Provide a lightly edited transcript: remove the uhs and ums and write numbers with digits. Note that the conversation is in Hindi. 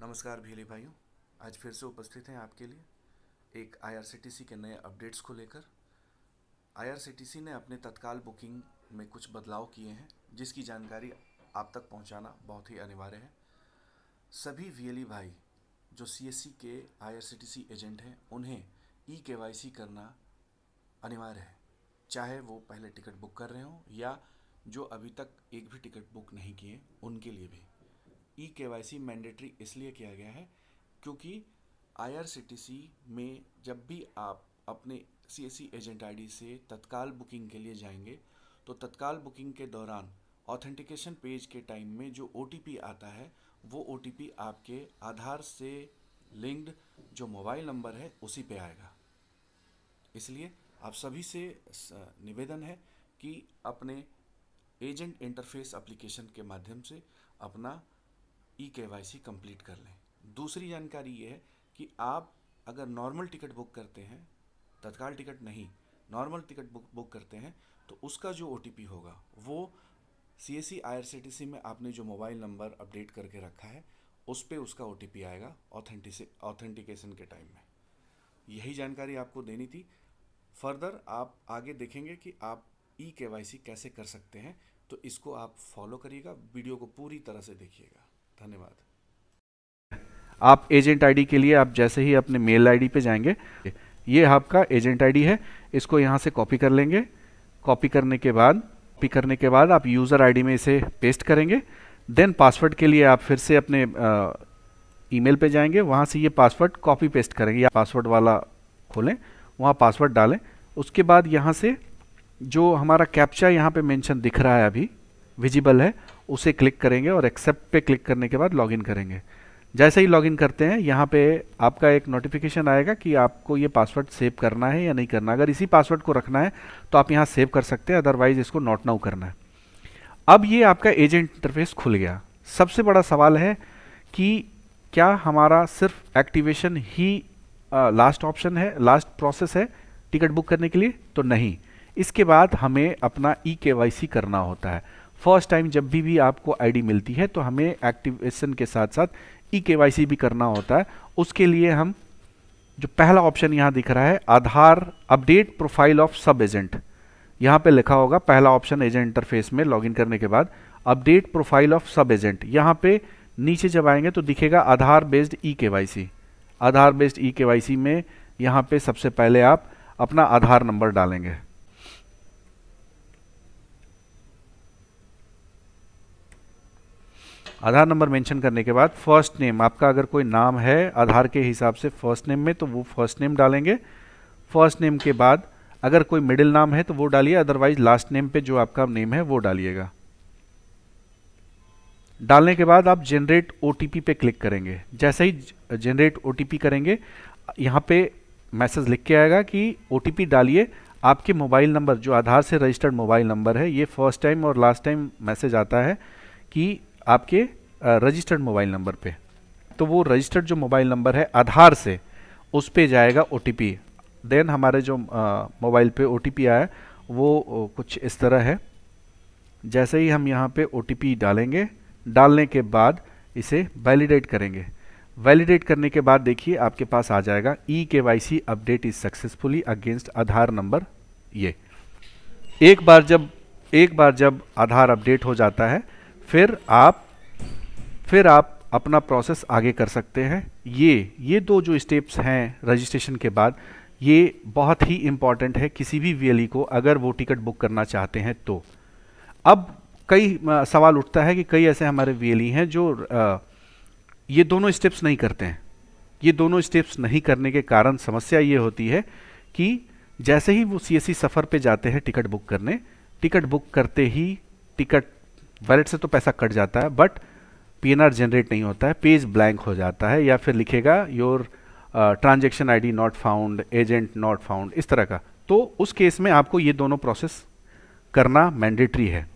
नमस्कार भीली भाइयों, आज फिर से उपस्थित हैं आपके लिए एक आईआरसीटीसी के नए अपडेट्स को लेकर। आईआरसीटीसी ने अपने तत्काल बुकिंग में कुछ बदलाव किए हैं, जिसकी जानकारी आप तक पहुंचाना बहुत ही अनिवार्य है। सभी वीएलई भाई जो सीएससी के आईआरसीटीसी एजेंट हैं, उन्हें ई-केवाईसी करना अनिवार्य है, चाहे वो पहले टिकट बुक कर रहे हों या जो अभी तक एक भी टिकट बुक नहीं किए, उनके लिए भी ई-केवाईसी मैंडेटरी इसलिए किया गया है क्योंकि आईआरसीटीसी में जब भी आप अपने सीएससी एजेंट आईडी से तत्काल बुकिंग के लिए जाएंगे, तो तत्काल बुकिंग के दौरान ऑथेंटिकेशन पेज के टाइम में जो ओटीपी आता है, वो ओटीपी आपके आधार से लिंक्ड जो मोबाइल नंबर है उसी पे आएगा। इसलिए आप सभी से निवेदन है कि अपने एजेंट इंटरफेस एप्लीकेशन के माध्यम से अपना ई-केवाईसी कंप्लीट कर लें। दूसरी जानकारी ये है कि आप अगर नॉर्मल टिकट बुक करते हैं, तत्काल टिकट नहीं, नॉर्मल टिकट बुक करते हैं, तो उसका जो ओटीपी होगा वो सीएससी आईआरसीटीसी में आपने जो मोबाइल नंबर अपडेट करके रखा है उस पे उसका ओटीपी आएगा ऑथेंटिकेशन के टाइम में। यही जानकारी आपको देनी थी। फर्दर आप आगे देखेंगे कि आप ई-केवाईसी कैसे कर सकते हैं, तो इसको आप फॉलो करिएगा, वीडियो को पूरी तरह से देखिएगा। धन्यवाद। आप एजेंट आईडी के लिए आप जैसे ही अपने मेल आईडी पे जाएंगे, ये आपका एजेंट आईडी है, इसको यहाँ से कॉपी कर लेंगे। कॉपी करने के बाद आप यूज़र आईडी में इसे पेस्ट करेंगे। देन पासवर्ड के लिए आप फिर से अपने ईमेल पे जाएंगे, वहाँ से ये पासवर्ड कॉपी पेस्ट करेंगे या पासवर्ड वाला खोलें, वहाँ पासवर्ड डालें। उसके बाद यहाँ से जो हमारा कैप्चा यहाँ पे मेंशन दिख रहा है, अभी विजिबल है, उसे क्लिक करेंगे और एक्सेप्ट पे क्लिक करने के बाद लॉगिन करेंगे। जैसे ही लॉगिन करते हैं, यहाँ पे आपका एक नोटिफिकेशन आएगा कि आपको ये पासवर्ड सेव करना है या नहीं करना। अगर इसी पासवर्ड को रखना है तो आप यहाँ सेव कर सकते हैं, अदरवाइज इसको नॉट नाउ करना है। अब ये आपका एजेंट इंटरफेस खुल गया। सबसे बड़ा सवाल है कि क्या हमारा सिर्फ एक्टिवेशन ही लास्ट ऑप्शन है, लास्ट प्रोसेस है टिकट बुक करने के लिए? तो नहीं, इसके बाद हमें अपना ई-केवाईसी करना होता है। फर्स्ट टाइम जब भी आपको आईडी मिलती है तो हमें एक्टिवेशन के साथ साथ ई-केवाईसी भी करना होता है। उसके लिए हम जो पहला ऑप्शन यहाँ दिख रहा है, आधार अपडेट प्रोफाइल ऑफ सब एजेंट, यहाँ पे लिखा होगा पहला ऑप्शन एजेंट इंटरफेस में लॉगिन करने के बाद अपडेट प्रोफाइल ऑफ सब एजेंट। यहाँ पे नीचे जब आएंगे तो दिखेगा आधार बेस्ड ई-केवाईसी। आधार बेस्ड ई-केवाईसी में यहाँ पे सबसे पहले आप अपना आधार नंबर डालेंगे। आधार नंबर मेंशन करने के बाद फर्स्ट नेम, आपका अगर कोई नाम है आधार के हिसाब से फर्स्ट नेम में, तो वो फर्स्ट नेम डालेंगे। फर्स्ट नेम के बाद अगर कोई मिडिल नाम है तो वो डालिए, अदरवाइज लास्ट नेम पे जो आपका नेम है वो डालिएगा। डालने के बाद आप जनरेट ओटीपी पे क्लिक करेंगे। जैसे ही जनरेट ओटीपी करेंगे, यहाँ पे मैसेज लिख के आएगा कि ओटीपी डालिए आपके मोबाइल नंबर, जो आधार से रजिस्टर्ड मोबाइल नंबर है। ये फर्स्ट टाइम और लास्ट टाइम मैसेज आता है कि आपके रजिस्टर्ड मोबाइल नंबर पे, तो वो रजिस्टर्ड जो मोबाइल नंबर है आधार से, उस पे जाएगा ओटीपी। देन हमारे जो मोबाइल पे ओटीपी आया वो कुछ इस तरह है। जैसे ही हम यहाँ पे ओटीपी डालेंगे, डालने के बाद इसे वैलिडेट करेंगे। वैलिडेट करने के बाद देखिए आपके पास आ जाएगा e-KYC update is successfully against Aadhaar number. ये एक बार जब आधार अपडेट हो जाता है, फिर आप अपना प्रोसेस आगे कर सकते हैं। ये दो जो स्टेप्स हैं रजिस्ट्रेशन के बाद, ये बहुत ही इम्पॉर्टेंट है किसी भी वीएलई को अगर वो टिकट बुक करना चाहते हैं तो। अब कई सवाल उठता है कि कई ऐसे हमारे वीएलई हैं जो ये दोनों स्टेप्स नहीं करते हैं। ये दोनों स्टेप्स नहीं करने के कारण समस्या ये होती है कि जैसे ही वो सीएससी सफ़र पे जाते हैं टिकट बुक करने, टिकट बुक करते ही टिकट वैलेट से तो पैसा कट जाता है, बट पीएनआर जनरेट नहीं होता है, पेज ब्लैंक हो जाता है, या फिर लिखेगा your transaction ID not found, agent not found, इस तरह का। तो उस केस में आपको ये दोनों प्रोसेस करना मैंडेटरी है।